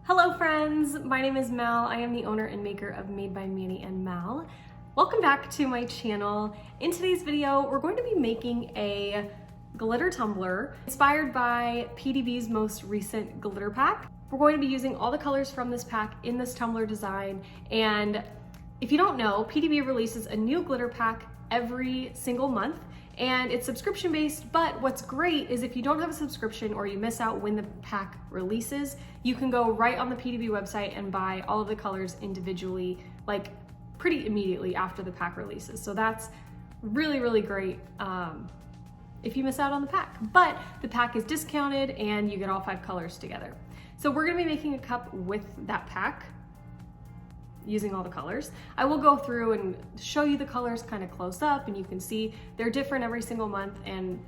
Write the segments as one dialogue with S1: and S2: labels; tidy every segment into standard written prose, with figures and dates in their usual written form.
S1: Hello friends, my name is Mal. I am the owner and maker of Made by MANIANDMAL. Welcome back to my channel. In today's video, we're going to be making a glitter tumbler inspired by PDB's most recent glitter pack. We're going to be using all the colors from this pack in this tumbler design. And if you don't know, PDB releases a new glitter pack every single month. And it's subscription based, but what's great is if you don't have a subscription or you miss out when the pack releases, you can go right on the PDB website and buy all of the colors individually, like pretty immediately after the pack releases. So that's really, really great if you miss out on the pack. But the pack is discounted and you get all 5 colors together. So we're gonna be making a cup with that pack, using all the colors. I will go through and show you the colors kind of close up, and you can see they're different every single month, and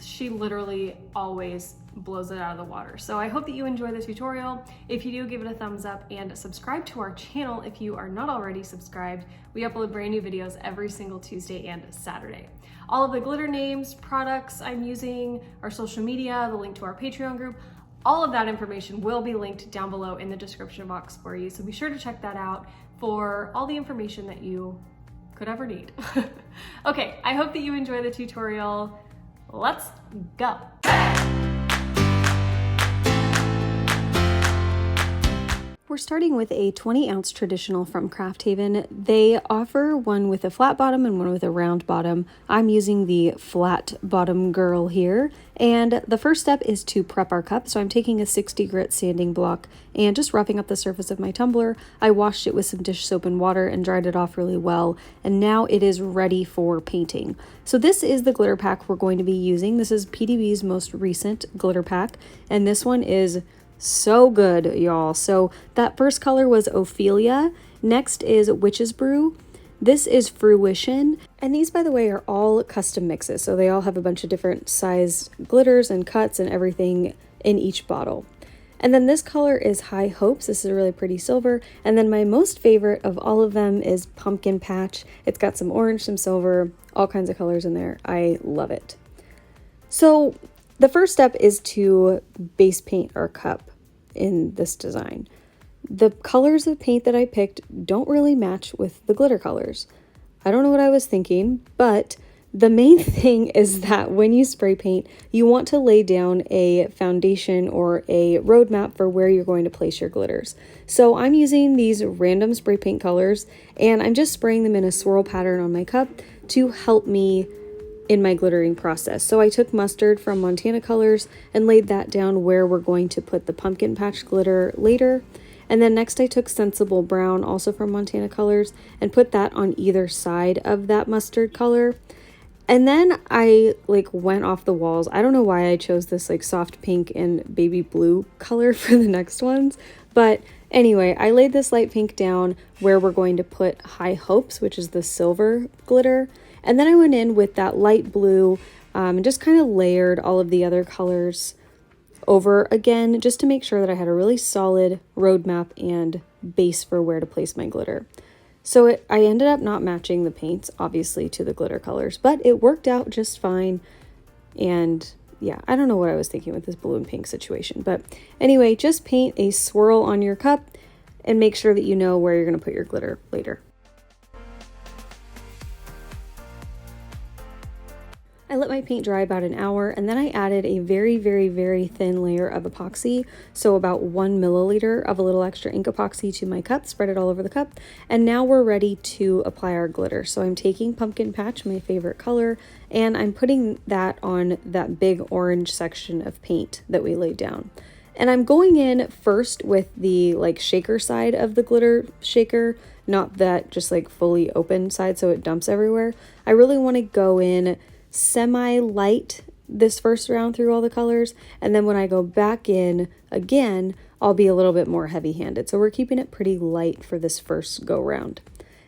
S1: she literally always blows it out of the water. So I hope that you enjoy the tutorial. If you do, give it a thumbs up and subscribe to our channel if you are not already subscribed. We upload brand new videos every single Tuesday and Saturday. All of the glitter names, products I'm using, our social media, the link to our Patreon group, all of that information will be linked down below in the description box for you. So be sure to check that out for all the information that you could ever need. Okay, I hope that you enjoy the tutorial. Let's go. We're starting with a 20-ounce traditional from Craft Haven. They offer one with a flat bottom and one with a round bottom. I'm using the flat bottom girl here. And the first step is to prep our cup. So I'm taking a 60 grit sanding block and just roughing up the surface of my tumbler. I washed it with some dish soap and water and dried it off really well. And now it is ready for painting. So this is the glitter pack we're going to be using. This is PDB's most recent glitter pack. And this one is so good, y'all. So that first color was Ophelia. Next is Witch's Brew. This is Fruition. And these, by the way, are all custom mixes. So they all have a bunch of different size glitters and cuts and everything in each bottle. And then this color is High Hopes. This is a really pretty silver. And then my most favorite of all of them is Pumpkin Patch. It's got some orange, some silver, all kinds of colors in there. I love it. So the first step is to base paint our cup in this design. The colors of paint that I picked don't really match with the glitter colors. I don't know what I was thinking, but the main thing is that when you spray paint, you want to lay down a foundation or a roadmap for where you're going to place your glitters. So I'm using these random spray paint colors, and I'm just spraying them in a swirl pattern on my cup to help me in my glittering process. So I took mustard from Montana Colors and laid that down where we're going to put the pumpkin patch glitter later. And then next I took Sensible Brown, also from Montana Colors, and put that on either side of that mustard color. And then I went off the walls. I don't know why I chose this soft pink and baby blue color for the next ones, but anyway, I laid this light pink down where we're going to put High Hopes, which is the silver glitter. And then I went in with that light blue and just kind of layered all of the other colors over again, just to make sure that I had a really solid roadmap and base for where to place my glitter. So I ended up not matching the paints, obviously, to the glitter colors, but it worked out just fine. And yeah, I don't know what I was thinking with this blue and pink situation. But anyway, just paint a swirl on your cup and make sure that you know where you're going to put your glitter later. I let my paint dry about an hour, and then I added a very, very, very thin layer of epoxy, so about 1 milliliter of a little extra ink epoxy to my cup, spread it all over the cup, and now we're ready to apply our glitter. So I'm taking Pumpkin Patch, my favorite color, and I'm putting that on that big orange section of paint that we laid down. And I'm going in first with the shaker side of the glitter shaker, not that just fully open side so it dumps everywhere. I really want to go in semi-light this first round through all the colors, and then when I go back in again, I'll be a little bit more heavy-handed. So we're keeping it pretty light for this first go round.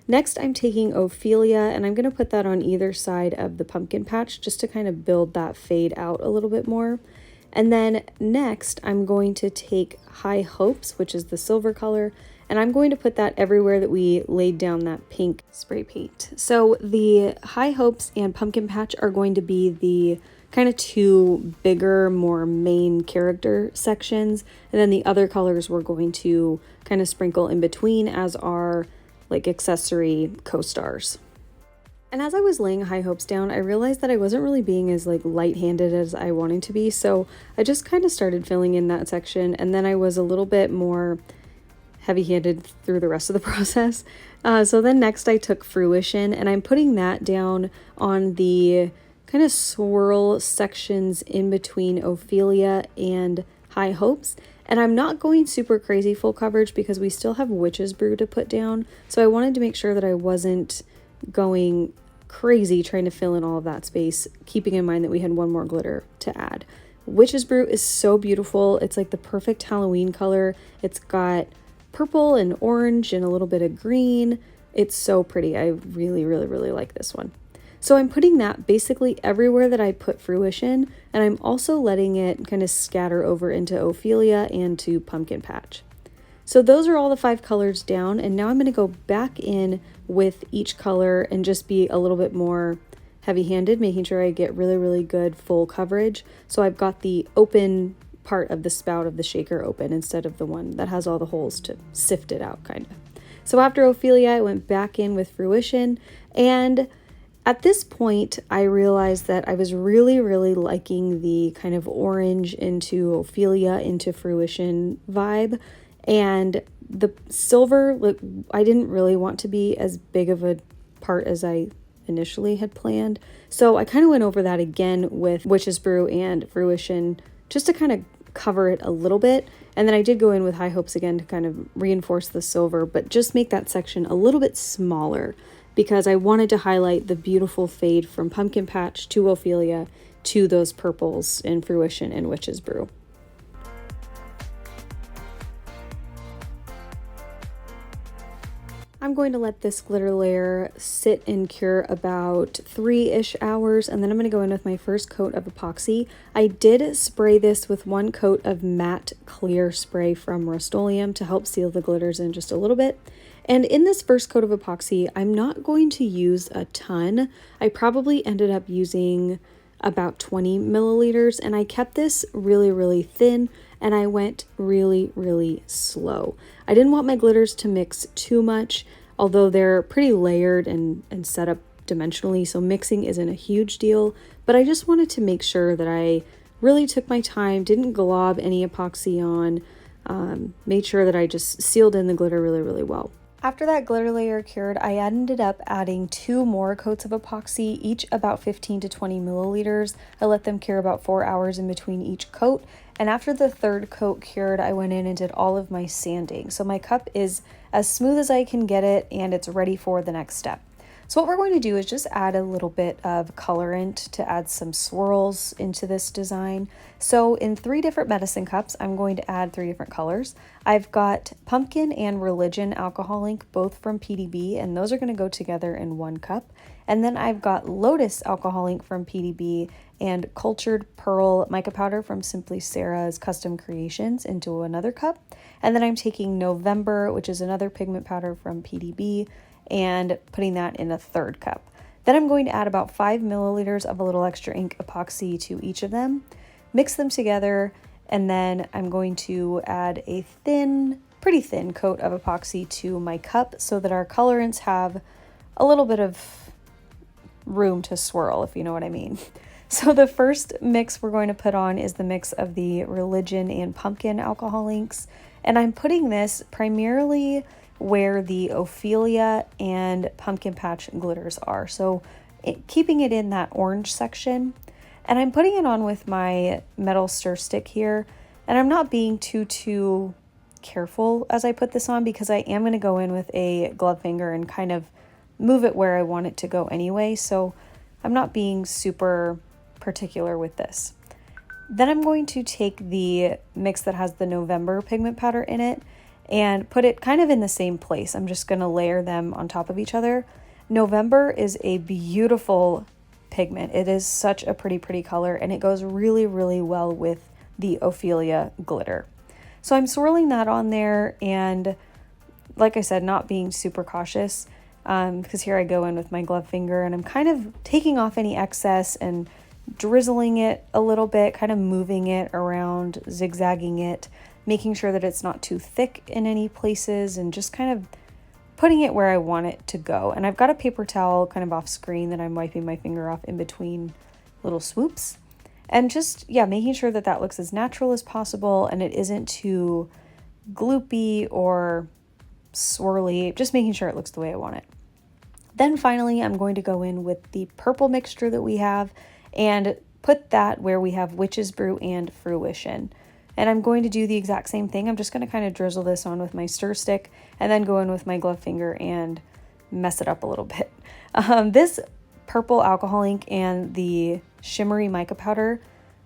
S1: Next, I'm taking Ophelia, and I'm going to put that on either side of the pumpkin patch just to kind of build that fade out a little bit more. And then next, I'm going to take High Hopes, which is the silver color, and I'm going to put that everywhere that we laid down that pink spray paint. So the High Hopes and Pumpkin Patch are going to be the kind of two bigger, more main character sections. And then the other colors we're going to kind of sprinkle in between as our like accessory co-stars. And as I was laying High Hopes down, I realized that I wasn't really being as like light-handed as I wanted to be. So I just kind of started filling in that section, and then I was a little bit more heavy-handed through the rest of the process. So then next I took Fruition, and I'm putting that down on the kind of swirl sections in between Ophelia and High Hopes. And I'm not going super crazy full coverage because we still have Witch's Brew to put down. So I wanted to make sure that I wasn't going crazy trying to fill in all of that space, keeping in mind that we had one more glitter to add. Witch's Brew is so beautiful. It's like the perfect Halloween color. It's got purple and orange and a little bit of green. It's so pretty. I really, really, really like this one. So I'm putting that basically everywhere that I put Fruition, and I'm also letting it kind of scatter over into Ophelia and to Pumpkin Patch. So those are all the 5 colors down, and now I'm going to go back in with each color and just be a little bit more heavy-handed, making sure I get really, really good full coverage. So I've got the open part of the spout of the shaker open instead of the one that has all the holes to sift it out, kind of. So after Ophelia, I went back in with Fruition, and at this point, I realized that I was really, really liking the kind of orange into Ophelia into Fruition vibe. And the silver, like, I didn't really want to be as big of a part as I initially had planned. So I kind of went over that again with Witch's Brew and Fruition just to kind of cover it a little bit. And then I did go in with High Hopes again to kind of reinforce the silver, but just make that section a little bit smaller because I wanted to highlight the beautiful fade from Pumpkin Patch to Ophelia to those purples in Fruition and Witch's Brew. I'm going to let this glitter layer sit and cure about 3-ish hours, and then I'm going to go in with my first coat of epoxy. I did spray this with 1 coat of matte clear spray from Rustoleum to help seal the glitters in just a little bit. And in this first coat of epoxy, I'm not going to use a ton. I probably ended up using about 20 milliliters, and I kept this really, really thin, and I went really, really slow. I didn't want my glitters to mix too much, although they're pretty layered and set up dimensionally, so mixing isn't a huge deal, but I just wanted to make sure that I really took my time, didn't glob any epoxy on, made sure that I just sealed in the glitter really, really well. After that glitter layer cured, I ended up adding 2 more coats of epoxy, each about 15 to 20 milliliters. I let them cure about 4 hours in between each coat. And after the 3rd coat cured, I went in and did all of my sanding. So my cup is as smooth as I can get it, and it's ready for the next step. So what we're going to do is just add a little bit of colorant to add some swirls into this design. So in 3 different medicine cups, I'm going to add 3 different colors. I've got Pumpkin and Religion Alcohol Ink, both from PDB, and those are going to go together in 1 cup. And then I've got Lotus Alcohol Ink from PDB and Cultured Pearl Mica Powder from Simply Sarah's Custom Creations into another cup. And then I'm taking November, which is another pigment powder from PDB, and putting that in a 3rd cup. Then I'm going to add about 5 milliliters of a little extra ink epoxy to each of them, mix them together, and then I'm going to add a pretty thin coat of epoxy to my cup so that our colorants have a little bit of room to swirl, if you know what I mean. So the first mix we're going to put on is the mix of the Religion and Pumpkin alcohol inks, and I'm putting this primarily where the Ophelia and Pumpkin Patch glitters are. So keeping it in that orange section. And I'm putting it on with my metal stir stick here. And I'm not being too careful as I put this on because I am going to go in with a glove finger and kind of move it where I want it to go anyway. So I'm not being super particular with this. Then I'm going to take the mix that has the November pigment powder in it and put it kind of in the same place. I'm just going to layer them on top of each other. November is a beautiful pigment. It is such a pretty color, and it goes really, really well with the Ophelia glitter. So I'm swirling that on there, and like I said, not being super cautious because here I go in with my glove finger, and I'm kind of taking off any excess and drizzling it a little bit, kind of moving it around, zigzagging it, making sure that it's not too thick in any places, and just kind of putting it where I want it to go. And I've got a paper towel kind of off screen that I'm wiping my finger off in between little swoops. And just, yeah, making sure that that looks as natural as possible and it isn't too gloopy or swirly, just making sure it looks the way I want it. Then finally, I'm going to go in with the purple mixture that we have and put that where we have Witch's Brew and Fruition. And I'm going to do the exact same thing. I'm just going to kind of drizzle this on with my stir stick and then go in with my glove finger and mess it up a little bit. This purple alcohol ink and the shimmery mica powder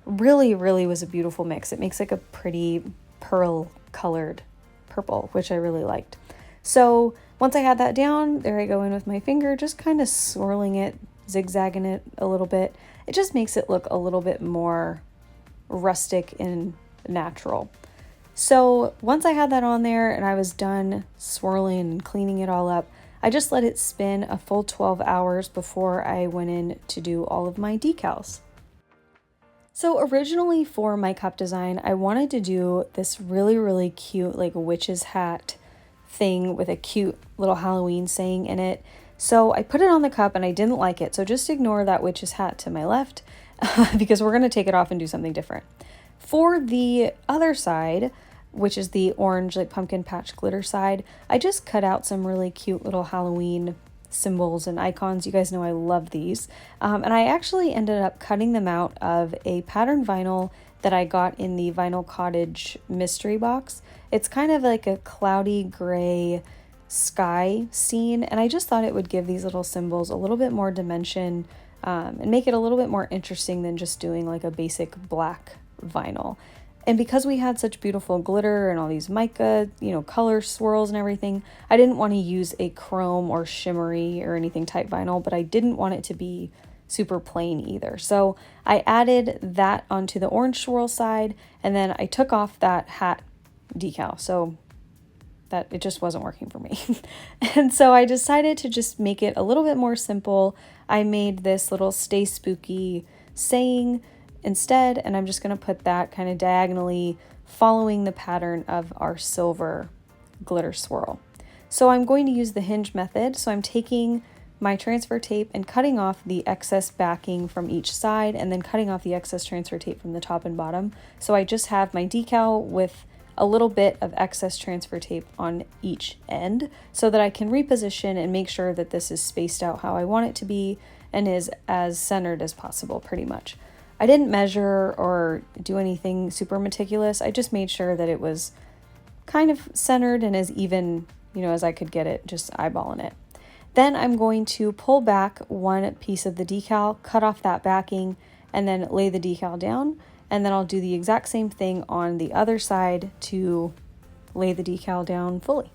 S1: really was a beautiful mix. It makes like a pretty pearl colored purple, which I really liked. So once I had that down, there I go in with my finger, just kind of swirling it, zigzagging it a little bit. It just makes it look a little bit more rustic and natural. So once I had that on there and I was done swirling and cleaning it all up, I just let it spin a full 12 hours before I went in to do all of my decals. So originally for my cup design, I wanted to do this really cute like witch's hat thing with a cute little Halloween saying in it. So I put it on the cup and I didn't like it. So just ignore that witch's hat to my left because we're going to take it off and do something different. For the other side, which is the orange like pumpkin patch glitter side, I just cut out some really cute little Halloween symbols and icons. You guys know I love these. And I actually ended up cutting them out of a pattern vinyl that I got in the Vinyl Cottage mystery box. It's kind of like a cloudy gray sky scene, and I just thought it would give these little symbols a little bit more dimension and make it a little bit more interesting than just doing like a basic black vinyl. And because we had such beautiful glitter and all these mica, color swirls and everything, I didn't want to use a chrome or shimmery or anything type vinyl, but I didn't want it to be super plain either. So I added that onto the orange swirl side, and then I took off that hat decal. So that it just wasn't working for me. And so I decided to just make it a little bit more simple. I made this little stay spooky saying instead, and I'm just going to put that kind of diagonally following the pattern of our silver glitter swirl. So I'm going to use the hinge method. So I'm taking my transfer tape and cutting off the excess backing from each side and then cutting off the excess transfer tape from the top and bottom. So I just have my decal with a little bit of excess transfer tape on each end so that I can reposition and make sure that this is spaced out how I want it to be and is as centered as possible pretty much. I didn't measure or do anything super meticulous. I just made sure that it was kind of centered and as even, as I could get it, just eyeballing it. Then I'm going to pull back one piece of the decal, cut off that backing, and then lay the decal down. And then I'll do the exact same thing on the other side to lay the decal down fully.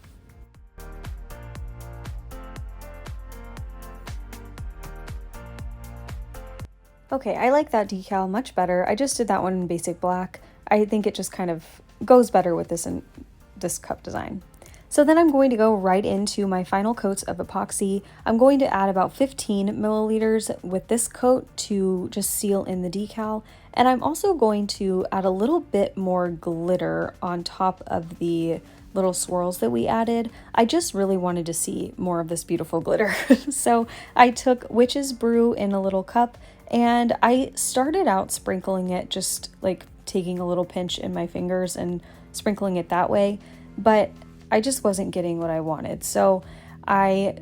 S1: Okay, I like that decal much better. I just did that one in basic black. I think it just kind of goes better with this cup design. So then I'm going to go right into my final coats of epoxy. I'm going to add about 15 milliliters with this coat to just seal in the decal. And I'm also going to add a little bit more glitter on top of the little swirls that we added. I just really wanted to see more of this beautiful glitter. So I took Witch's Brew in a little cup and I started out sprinkling it, just like taking a little pinch in my fingers and sprinkling it that way. But I just wasn't getting what I wanted. So I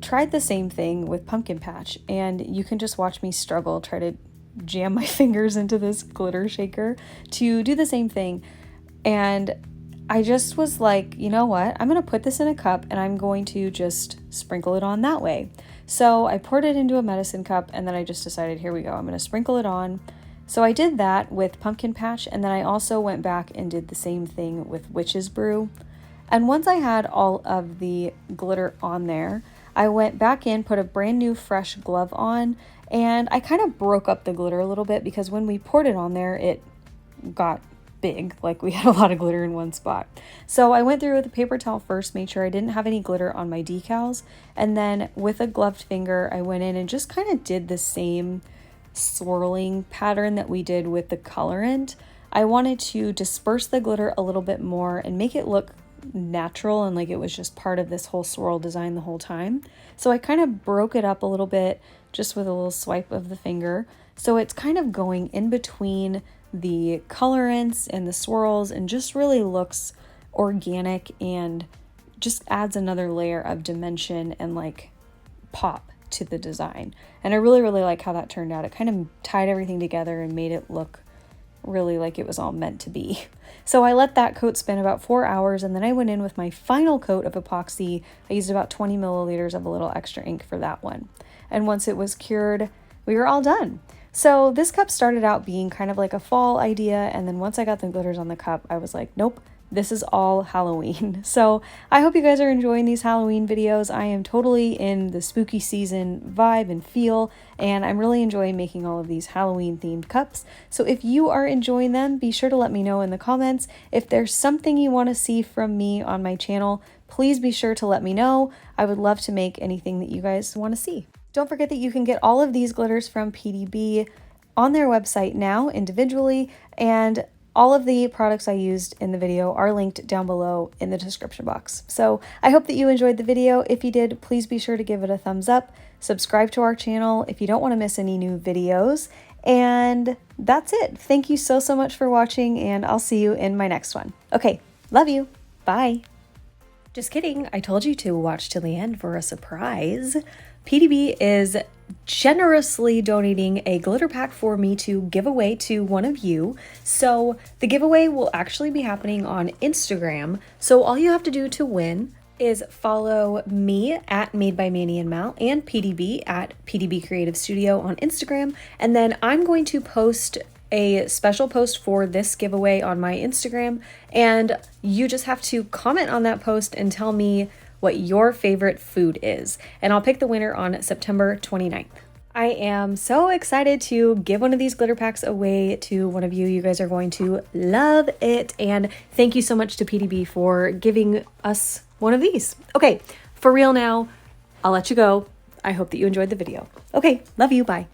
S1: tried the same thing with Pumpkin Patch, and you can just watch me struggle, try to jam my fingers into this glitter shaker to do the same thing. And I just was like, you know what? I'm going to put this in a cup and I'm going to just sprinkle it on that way. So I poured it into a medicine cup and then I just decided, here we go, I'm going to sprinkle it on. So I did that with Pumpkin Patch, and then I also went back and did the same thing with Witch's Brew. And once I had all of the glitter on there, I went back in, put a brand new fresh glove on, and I kind of broke up the glitter a little bit because when we poured it on there, it got big, like we had a lot of glitter in one spot. So I went through with a paper towel first, made sure I didn't have any glitter on my decals, and then with a gloved finger, I went in and just kind of did the same swirling pattern that we did with the colorant, I wanted to disperse the glitter a little bit more and make it look natural and like it was just part of this whole swirl design the whole time. So I kind of broke it up a little bit just with a little swipe of the finger. So it's kind of going in between the colorants and the swirls and just really looks organic and just adds another layer of dimension and like pop to the design. And I really like how that turned out. It kind of tied everything together and made it look really like it was all meant to be. So I let that coat spin about 4 hours, and then I went in with my final coat of epoxy. I used about 20 milliliters of a little extra ink for that one. And once it was cured, we were all done. So this cup started out being kind of like a fall idea, and then once I got the glitters on the cup, I was like, nope, this is all Halloween. So I hope you guys are enjoying these Halloween videos. I am totally in the spooky season vibe and feel, and I'm really enjoying making all of these Halloween themed cups. So if you are enjoying them, be sure to let me know in the comments. If there's something you want to see from me on my channel, please be sure to let me know. I would love to make anything that you guys want to see. Don't forget that you can get all of these glitters from PDB on their website now individually, and all of the products I used in the video are linked down below in the description box. So I hope that you enjoyed the video. If you did, please be sure to give it a thumbs up. Subscribe to our channel if you don't want to miss any new videos. And that's it. Thank you so much for watching, and I'll see you in my next one. Okay, love you. Bye. Just kidding. I told you to watch till the end for a surprise. PDB is generously donating a glitter pack for me to give away to one of you. So the giveaway will actually be happening on Instagram. So all you have to do to win is follow me at Made by MANIANDMAL and PDB at PDB Creative Studio on Instagram. And then I'm going to post a special post for this giveaway on my Instagram. And you just have to comment on that post and tell me what your favorite food is, and I'll pick the winner on September 29th. I am so excited to give one of these glitter packs away to one of you. You guys are going to love it, and thank you so much to PDB for giving us one of these. Okay, for real now, I'll let you go. I hope that you enjoyed the video. Okay, love you, bye.